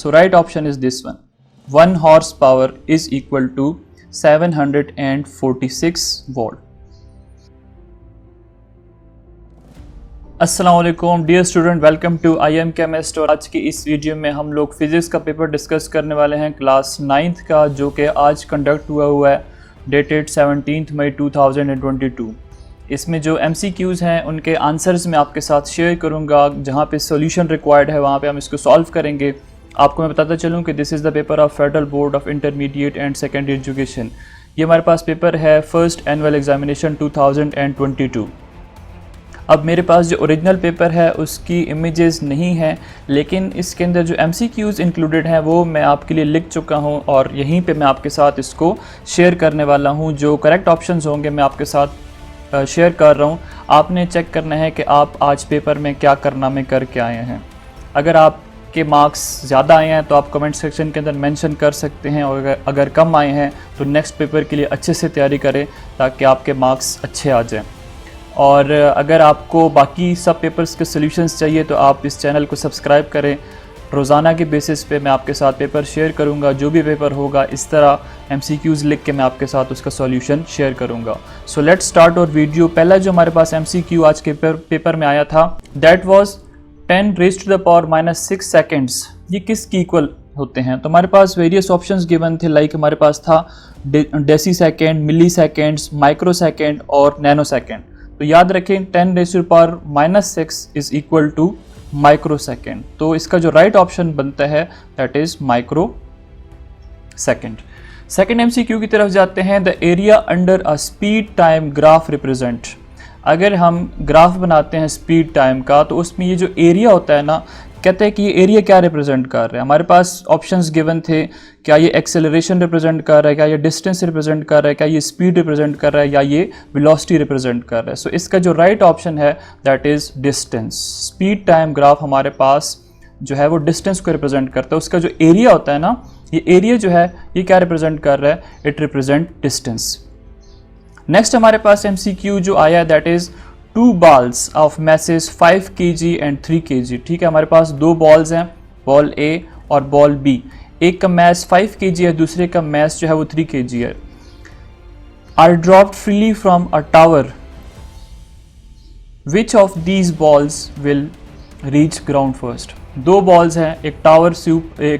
So right option is this one. 1 horsepower is equal to 746 volt. अस्सलाम वालेकुम dear student, welcome to I am chemist. और आज की इस वीडियो में हम लोग फिज़िक्स का पेपर डिस्कस करने वाले हैं क्लास 9th का, जो कि आज कंडक्ट हुआ है डेटेड 17 मई 2022। इसमें जो MCQs हैं उनके आंसर्स मैं आपके साथ शेयर करूंगा। जहां पे सॉल्यूशन रिक्वायर्ड है वहां पे हम इसको सॉल्व करेंगे। आपको मैं बताता चलूं कि this is the paper of federal board of intermediate and secondary education. ये हमारे पास पेपर है फर्स्ट एनुअल एग्जामिनेशन 2022। अब मेरे पास जो ओरिजिनल पेपर है उसकी इमेजेस नहीं हैं, लेकिन इसके अंदर जो MCQs इंक्लूडेड हैं वो मैं आपके लिए लिख चुका हूं और यहीं पे मैं आपके साथ इसको शेयर करने वाला हूं। जो करेक्ट ऑप्शंस होंगे मैं आपके साथ शेयर कर रहा हूं। आपने चेक करना है कि आप आज पेपर में क्या करना में करके आए हैं। अगर आपके मार्क्स ज़्यादा आए हैं तो आप कमेंट सेक्शन के अंदर मेंशन कर सकते हैं, और अगर कम आए हैं तो नेक्स्ट पेपर के लिए अच्छे से तैयारी करें ताकि आपके मार्क्स अच्छे आ जाएँ। और अगर आपको बाकी सब पेपर्स के सॉल्यूशंस चाहिए तो आप इस चैनल को सब्सक्राइब करें। रोज़ाना के बेसिस पे मैं आपके साथ पेपर शेयर करूंगा। जो भी पेपर होगा इस तरह MCQs लिख के मैं आपके साथ उसका सॉल्यूशन शेयर करूंगा। सो लेट्स स्टार्ट और वीडियो। पहला जो हमारे पास MCQ आज के पेपर में आया था that was 10 raised to the power -6 seconds. ये किसकी इक्वल होते हैं? तो हमारे पास वेरियस ऑप्शंस गिवन थे, लाइक हमारे पास था deci second, milli seconds, micro second और नैनो सेकेंड। तो याद रखें 10 raised to the power -6 is equal to micro second. तो इसका जो राइट ऑप्शन बनता है that is micro second. Second MCQ की तरफ जाते हैं। The area under a speed time graph represent. अगर हम ग्राफ बनाते हैं स्पीड टाइम का तो उसमें ये जो एरिया होता है ना, कहते हैं कि ये एरिया क्या रिप्रेजेंट कर रहा है। हमारे पास ऑप्शंस गिवन थे, क्या ये एक्सेलरेशन रिप्रेजेंट कर रहा है, क्या ये डिस्टेंस रिप्रेजेंट कर रहा है, क्या ये स्पीड रिप्रेजेंट कर रहा है, या ये वेलोसिटी रिप्रेजेंट कर रहा है। सो इसका जो राइट ऑप्शन है that is distance. Speed time graph हमारे पास जो है वो डिस्टेंस को रिप्रेजेंट करता है। उसका जो एरिया होता है ना, ये एरिया जो है ये क्या रिप्रेजेंट कर रहा है? It represent distance. नेक्स्ट हमारे पास MCQ जो आया है that is 2 balls of masses 5 kg and 3 kg। ठीक है, हमारे पास 2 बॉल्स हैं, बॉल A और बॉल B। एक का मैस 5 kg है, दूसरे का मैस जो है वो 3 kg है। Are dropped freely from a tower. Which of these balls will reach ground first? 2 balls हैं, एक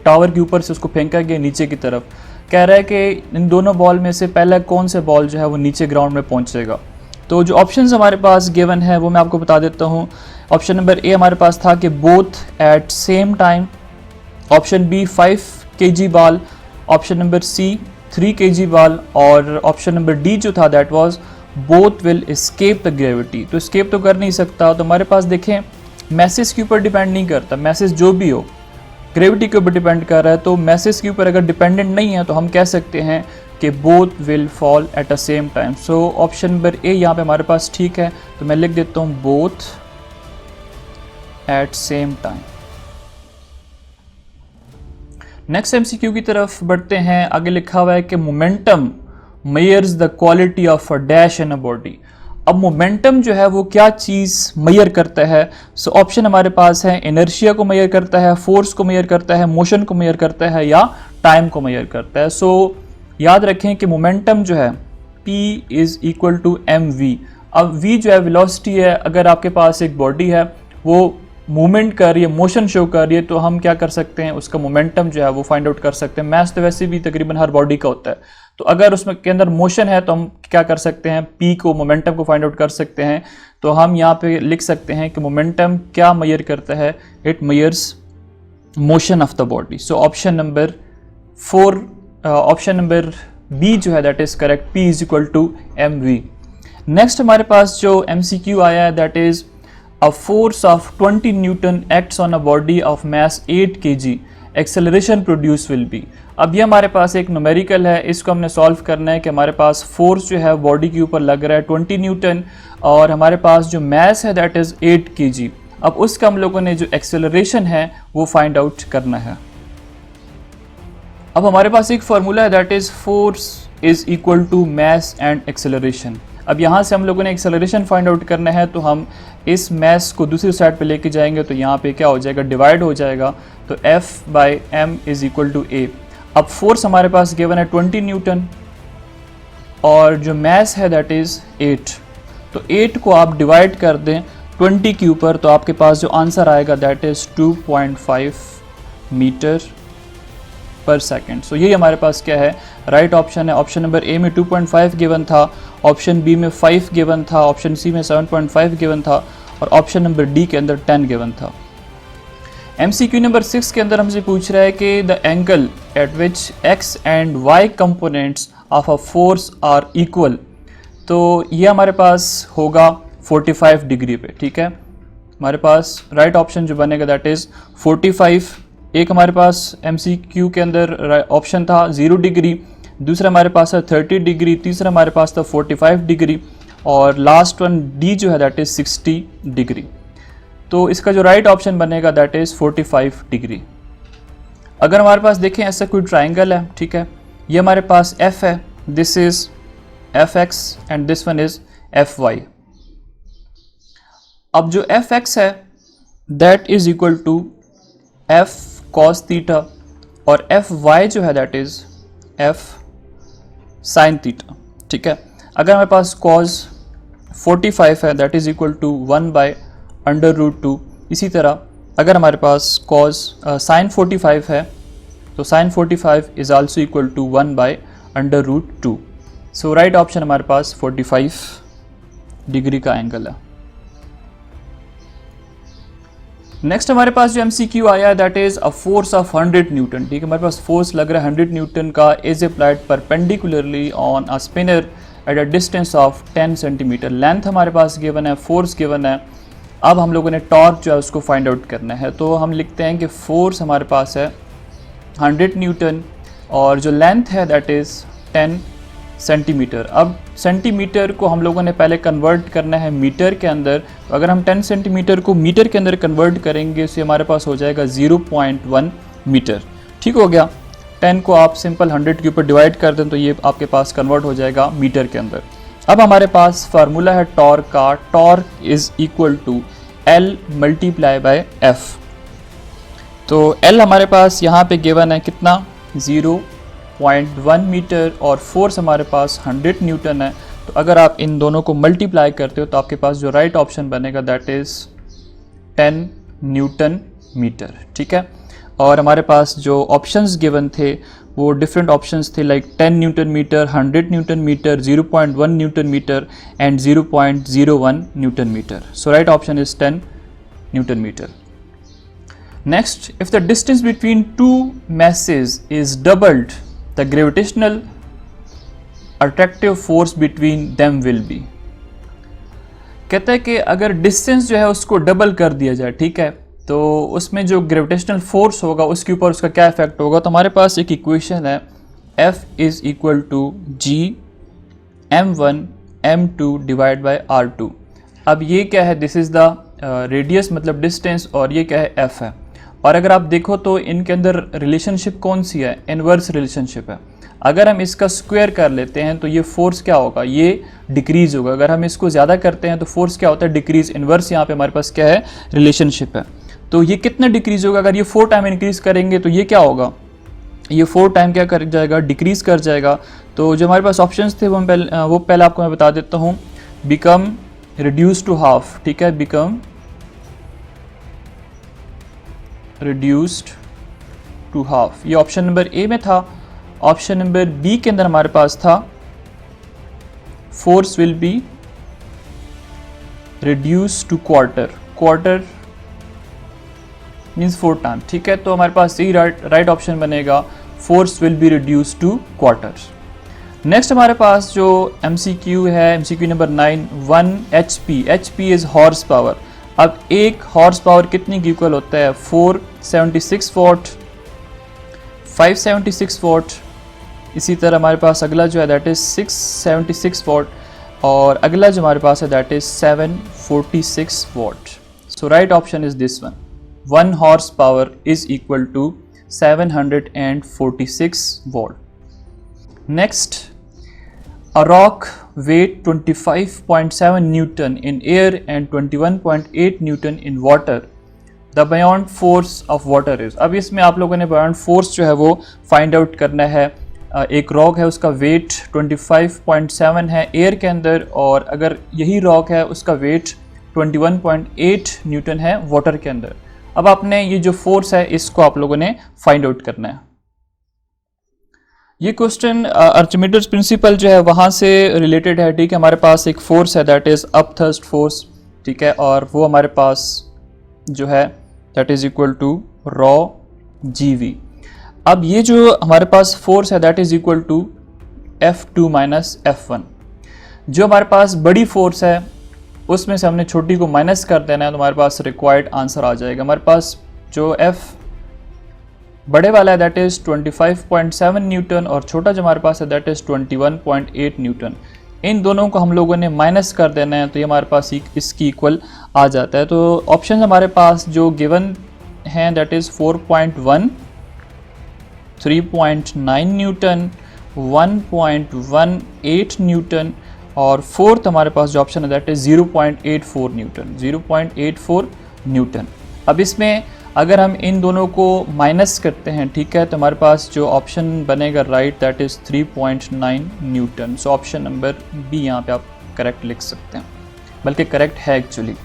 टावर के ऊपर से उसको फेंका गया नीचे की तरफ। कह रहा है कि इन दोनों बॉल में से पहला कौन से बॉल जो है वो नीचे ग्राउंड में पहुंचेगा। तो जो ऑप्शंस हमारे पास गिवन है वो मैं आपको बता देता हूँ। ऑप्शन नंबर A हमारे पास था कि both at same time. Option B 5 kg बाल। ऑप्शन नंबर C 3 kg बाल। और ऑप्शन नंबर D जो था that was both will escape the gravity. तो एस्केप तो कर नहीं सकता। तो हमारे पास देखें मैसेज के ऊपर डिपेंड नहीं करता, मैसेज जो भी हो ग्रेविटी के ऊपर डिपेंड कर रहा है। तो मैसेज के ऊपर अगर डिपेंडेंट नहीं है तो हम कह सकते हैं कि both will fall at a same time. So option number A यहाँ पे हमारे पास ठीक है, तो मैं लिख देता हूँ both at same time. Next MCQ की तरफ बढ़ते हैं। आगे लिखा हुआ है कि momentum measures the quality of a dash in a body. अब मोमेंटम जो है वो क्या चीज़ मेयर करता है? सो ऑप्शन हमारे पास है इनर्शिया को मेयर करता है, फोर्स को मेयर करता है, मोशन को मेयर करता है, या टाइम को मेयर करता है। सो याद रखें कि मोमेंटम जो है P is equal to mv। अब v जो है वेलोसिटी है। अगर आपके पास एक बॉडी है वो मूवमेंट कर रही है, मोशन शो कर रही है, तो हम क्या कर सकते हैं? उसका मोमेंटम जो है वो फाइंड आउट कर सकते हैं। मैथ तो वैसे भी तकरीबन हर बॉडी का होता है, तो अगर उसमें के अंदर मोशन है तो हम क्या कर सकते हैं? P को, मोमेंटम को फाइंड आउट कर सकते हैं। तो हम यहाँ पे लिख सकते हैं कि मोमेंटम क्या मेयर करता है? It measures motion of the body. So option number 4, option number B जो है that is correct. P is equal to mv। Next हमारे पास जो MCQ आया है that is a force of 20 newton acts on a body of mass 8 kg, acceleration produce will be. अब ये हमारे पास एक न्यूमेरिकल है, इसको हमने सॉल्व करना है कि हमारे पास फोर्स जो है बॉडी के ऊपर लग रहा है 20 न्यूटन, और हमारे पास जो मास है दैट इज 8 kg। अब उसका हम लोगों ने जो एक्सेलरेशन है वो फाइंड आउट करना है। अब हमारे पास एक फार्मूला है that is force is equal to mass and acceleration. अब यहाँ से हम लोगों ने एक्सेलरेशन फाइंड आउट करना है, तो हम इस मैस को दूसरी साइड पे लेके जाएंगे, तो यहाँ पे क्या हो जाएगा, डिवाइड हो जाएगा, तो F/m is equal to a। अब फोर्स हमारे पास गिवन है 20 न्यूटन और जो मैस है दैट इज़ 8, तो 8 को आप डिवाइड कर दें 20 के ऊपर, तो आपके पास जो आंसर आएगा दैट इज़ 2.5 मीटर पर सेकेंड। सो यही हमारे पास क्या है, राइट ऑप्शन है। ऑप्शन नंबर ए में 2.5 गिवन था, ऑप्शन बी में 5 गिवन था, ऑप्शन सी में 7.5 गिवन था और ऑप्शन नंबर डी के अंदर 10 गिवन था। MCQ नंबर 6 के अंदर हमसे पूछ रहा है कि the angle at which x and y components of a force are equal, तो ये हमारे पास होगा 45 डिग्री पे, ठीक है। हमारे पास राइट ऑप्शन जो बनेगा दैट इज़ 45। एक हमारे पास MCQ के अंदर ऑप्शन था 0 डिग्री, दूसरा हमारे पास है 30 डिग्री, तीसरा हमारे पास था 45 डिग्री और लास्ट वन डी जो है दैट इज़ 60 डिग्री। तो इसका जो राइट ऑप्शन बनेगा दैट इज़ 45 डिग्री। अगर हमारे पास देखें ऐसा कोई ट्राइंगल है, ठीक है, ये हमारे पास F है, this is Fx and this one is Fy। अब जो Fx है that is equal to F cos theta और Fy जो है that is F sin theta, ठीक है। अगर हमारे पास cos 45 है दैट इज़ इक्वल टू 1/√2। इसी तरह अगर हमारे पास cos sin 45 है तो sin 45 is also equal to 1/√2। So right option हमारे पास 45 डिग्री का एंगल है। नेक्स्ट हमारे पास जो MCQ आया that is a force of 100 newton, ठीक है। हमारे पास फोर्स लग रहा है 100 न्यूटन का, is applied perpendicularly on a spinner at a distance of 10 centimetre. Length हमारे पास गिवन है, फोर्स गिवन है। अब हम लोगों ने टॉर्क जो है उसको फाइंड आउट करना है, तो हम लिखते हैं कि फोर्स हमारे पास है 100 न्यूटन और जो लेंथ है दैट इज़ 10 सेंटीमीटर। अब सेंटीमीटर को हम लोगों ने पहले कन्वर्ट करना है मीटर के अंदर, तो अगर हम 10 सेंटीमीटर को मीटर के अंदर कन्वर्ट करेंगे तो हमारे पास हो जाएगा 0.1 मीटर, ठीक हो गया। 10 को आप सिंपल 100 के ऊपर डिवाइड कर दें तो ये आपके पास कन्वर्ट हो जाएगा मीटर के अंदर। अब हमारे पास फार्मूला है टॉर्क का, torque is equal to L multiply by F। तो L हमारे पास यहाँ पे गिवन है कितना, 0.1 मीटर और फोर्स हमारे पास 100 न्यूटन है। तो अगर आप इन दोनों को मल्टीप्लाई करते हो तो आपके पास जो राइट ऑप्शन बनेगा दैट इज़ 10 न्यूटन मीटर, ठीक है। और हमारे पास जो ऑप्शंस गिवन थे वो डिफरेंट ऑप्शंस थे, like 10 newton metre, 100 newton metre, 0.1 newton metre and 0.01 newton metre. So right option is 10 newton metre. Next, if the distance between two masses is doubled, the gravitational attractive force between them will be। कहता है कि अगर distance जो है उसको double कर दिया जाए, ठीक है, तो उसमें जो ग्रेविटेशनल फोर्स होगा उसके ऊपर उसका क्या इफेक्ट होगा। तो हमारे पास एक इक्वेशन है F is equal to G m1 m2 divide by r2। अब ये क्या है, दिस इज़ द रेडियस मतलब डिस्टेंस और ये क्या है F है। और अगर आप देखो तो इनके अंदर रिलेशनशिप कौन सी है, इनवर्स रिलेशनशिप है। अगर हम इसका स्क्वायर कर लेते हैं तो ये फोर्स क्या होगा, ये डिक्रीज़ होगा। अगर हम इसको ज़्यादा करते हैं तो फोर्स क्या होता है, डिक्रीज़। इनवर्स यहाँ पे हमारे पास क्या है, रिलेशनशिप है। तो ये कितना डिक्रीज़ होगा, अगर ये 4 टाइम इंक्रीज़ करेंगे तो ये क्या होगा, ये 4 टाइम क्या कर जाएगा, डिक्रीज़ कर जाएगा। तो जो हमारे पास ऑप्शंस थे वो पहले आपको मैं बता देता हूँ। बिकम रिड्यूस टू हाफ, ठीक है, बिकम रिड्यूस्ड टू हाफ, ये ऑप्शन नंबर ए में था। ऑप्शन नंबर बी के अंदर हमारे पास था force will be reduce to quarter, quarter means 4 time, ठीक है। तो हमारे पास यही राइट ऑप्शन बनेगा, force will be reduce to quarter. Next हमारे पास जो MCQ है, MCQ number 9, 1 HP, HP is horse power. अब एक हॉर्स पावर कितने की इक्वल होता है, 476 वॉट, 576 वॉट। इसी तरह हमारे पास अगला जो है दैट इज़ 676 वॉट और अगला जो हमारे पास है that is 746 watt. So right option is this one, 1 horse power is equal to 746 watt. Next, A rock weight 25.7 Newton in air and 21.8 Newton in water. The buoyant force of water is. अब इसमें आप लोगों ने buoyant force जो है वो find out करना है। एक रॉक है, उसका वेट 25.7 है एयर के अंदर, और अगर यही रॉक है उसका वेट 21.8 न्यूटन है वाटर के अंदर। अब आपने ये जो फोर्स है इसको आप लोगों ने फाइंड आउट करना है। ये क्वेश्चन आर्चिमिडीज प्रिंसिपल जो है वहाँ से रिलेटेड है, ठीक है। हमारे पास एक फोर्स है दैट इज़ अपथर्स्ट फोर्स, ठीक है, और वो हमारे पास जो है that is equal to rho GV। अब ये जो हमारे पास फोर्स है that is equal to F2 minus F1। जो हमारे पास बड़ी फोर्स है उसमें से हमने छोटी को माइनस कर देना है, तो हमारे पास रिक्वायर्ड आंसर आ जाएगा। हमारे पास जो F बड़े वाला है दैट इज़ 25.7 न्यूटन, और छोटा जो हमारे पास है दैट इज़ 21.8 न्यूटन। इन दोनों को हम लोगों ने माइनस कर देना है, तो ये हमारे पास इसकी इक्वल आ जाता है। तो ऑप्शन हमारे पास जो गिवन हैं दैट इज़ 4.1, 3.9 न्यूटन, 1.18 न्यूटन, और फोर्थ हमारे पास जो ऑप्शन है दैट इज़ 0.84 न्यूटन, 0.84 न्यूटन। अब इसमें अगर हम इन दोनों को माइनस करते हैं, ठीक है, तो हमारे पास जो ऑप्शन बनेगा right that is 3.9 newton. So option number B यहाँ पे आप करेक्ट लिख सकते हैं, बल्कि करेक्ट है actually.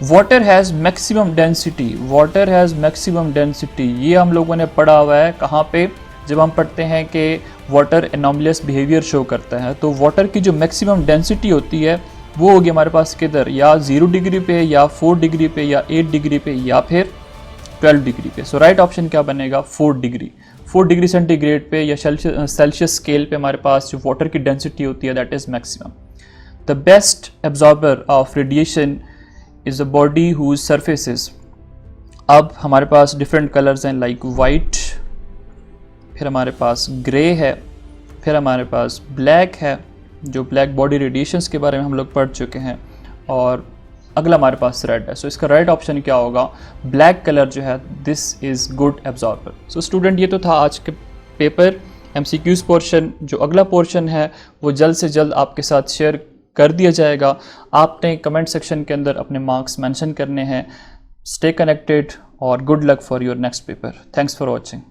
Water has maximum density, water has maximum density, ये हम लोगों ने पढ़ा हुआ है कहाँ पे, जब हम पढ़ते हैं कि वाटर एनोमलियस बिहेवियर शो करता है। तो वाटर की जो मैक्सिमम डेंसिटी होती है वो होगी हमारे पास किधर, या 0 डिग्री पे, या 4 डिग्री पे, या 8 डिग्री पे, या फिर 12 डिग्री पे। सो राइट ऑप्शन क्या बनेगा, 4 डिग्री। 4 डिग्री सेंटीग्रेड पे या सेल्सियस स्केल पे हमारे पास जो वाटर की डेंसिटी होती है that is maximum. The best absorber of radiation is a body whose surfaces. अब हमारे पास डिफरेंट कलर्स हैं लाइक वाइट, फिर हमारे पास ग्रे है, फिर हमारे पास ब्लैक है, जो ब्लैक बॉडी रेडिएशंस के बारे में हम लोग पढ़ चुके हैं, और अगला हमारे पास रेड है। सो इसका राइट ऑप्शन क्या होगा, ब्लैक कलर जो है this is good absorber. So student ये तो था आज के पेपर MCQs पोर्शन। जो अगला पोर्शन है वो जल्द से जल्द आपके साथ शेयर कर दिया जाएगा। आपने कमेंट सेक्शन के अंदर अपने मार्क्स मेंशन करने हैं। स्टे कनेक्टेड और good luck for your next paper. Thanks for watching.